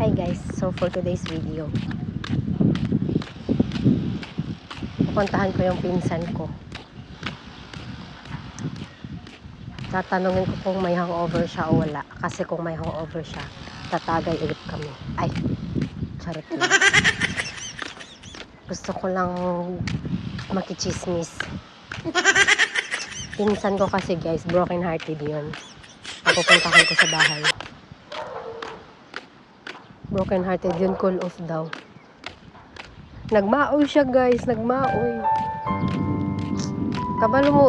Hi guys, so for today's video, pupuntahan ko yung pinsan ko. Tatanungin ko kung may hangover siya o wala. Kasi kung may hangover siya, tatagay ulit kami. Ay, charot lang. Gusto ko lang makichismis. Pinsan ko kasi guys, broken hearted yun. Pupuntahan ko sa bahay. Broken hearted yun, cool off daw. Nagmaoy siya guys, nagmaoy. Kabalo mo,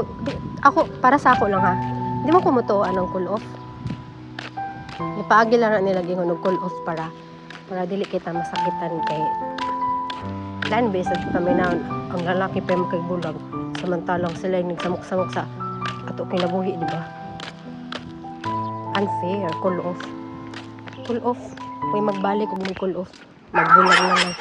ako, para sa ako lang ha. Hindi mo kumutuan ng cool off. Ipaagi lang na nilagay ko ng cool off para dili kita masakitan kay lan besag kami na ang lalaki pa yung magkagbulag. Samantalang sila yung nagsamok-samok sa ato kinabuhi, di ba? Unfair, cool off. Cool off. May magbalik kung may cool off. Magbulag naman.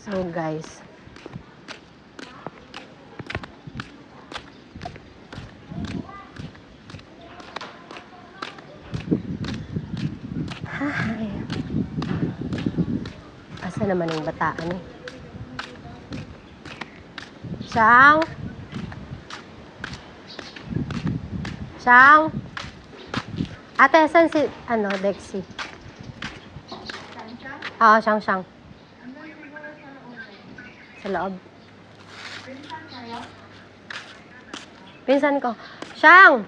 So guys, hi. Asa naman yung bataan eh? Siyang? Siyang? Ate, saan si, Dexy? Oo, Siyang. Sa loob. Pinsan ko. Siyang!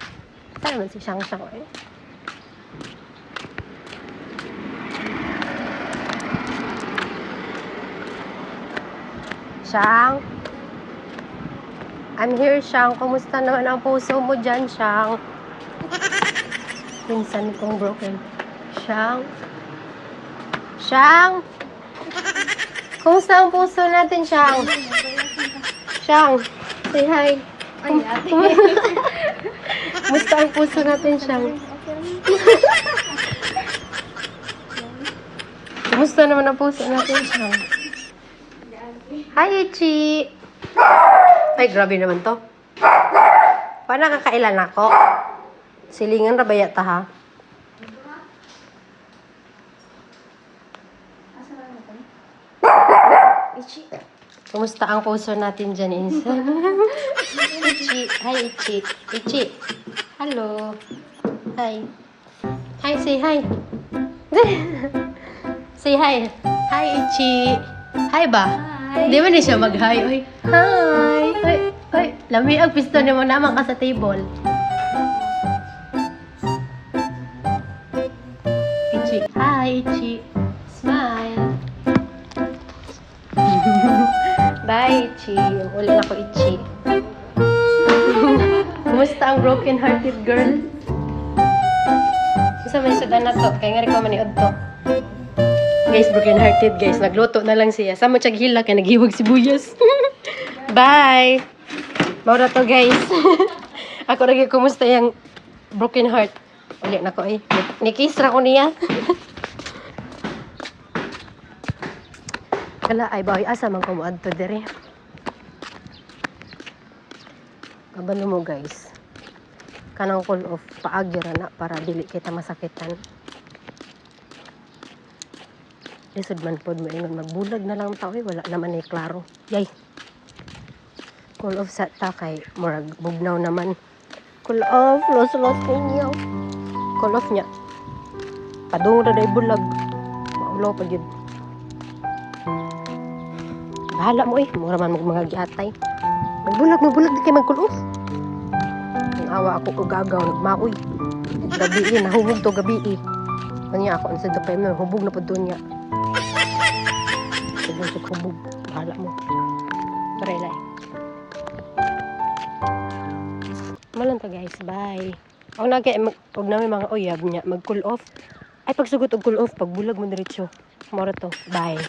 Saan naman si Siyang eh? Siyang? I'm here, Siyang. Kumusta naman ang puso mo dyan, Siyang? Pinsan kong broken. Siyang? Siyang? Kumusta ang puso natin, Siyang? Siyang, say hi. Ay, ate. Kumusta ang puso natin, Siyang? Kumusta naman ang puso natin, Siyang? Hi, Ichi! Ay, grabe naman to. Paano nakakailan ako? Silingan na ba yata, ha? Ichi. Kumusta ang puso natin dyan, Insan? Ichi. Hi, Ichi. Ichi. Hello. Hi. Hi, say hi. Say hi. Hi, Ichi. Hi ba? Hi. Di ba na siya mag-hi? Oy. Hi. Oy. Lami ang pisto niyo mo naman ka sa table. Ichi. Hi, Ichi. Smile. Bye, Ichi. Uli na ko, Ichi. Kumusta ang broken-hearted girl? Isa may sudan na to. Kaya nga rin ko maniod to. Guys, broken-hearted guys. Nagluto na lang siya. Sama tiyag hila kaya naghiwag sibuyas. Bye! Maura to guys. Ako lagi kumusta yung broken heart. Uli na ko eh. Nikisra ko niya. Kala ay bawi asa man kumuad to dire. Kabalo mo guys. Kanang call off paagira na para dili kita masakitan. Lisod man pod mo ingon magbulag na lang tao wala naman ay klaro. Yay. Call off sa ta kay murag bugnaw naman. Call off los ninyo. Call off nya. Padung ra day bulag. Maulo pa gyud. Bahala mo eh. Mura man mga giatay. Magbulag di kayo mag-cool off. Ang awa ako ugagaw, nagmaoy. Gabi eh, nahubog to gabi eh. Kanya ako, ang sada pa yun, hubog na po doon niya. Sige, hubog. Bahala mo. Taray lang. Malang to guys, bye. Ako na kaya, huwag namin mga uyab niya, mag-cool off. Ay, pagsugot og cool off, pagbulag mo diretso. Mura to, bye.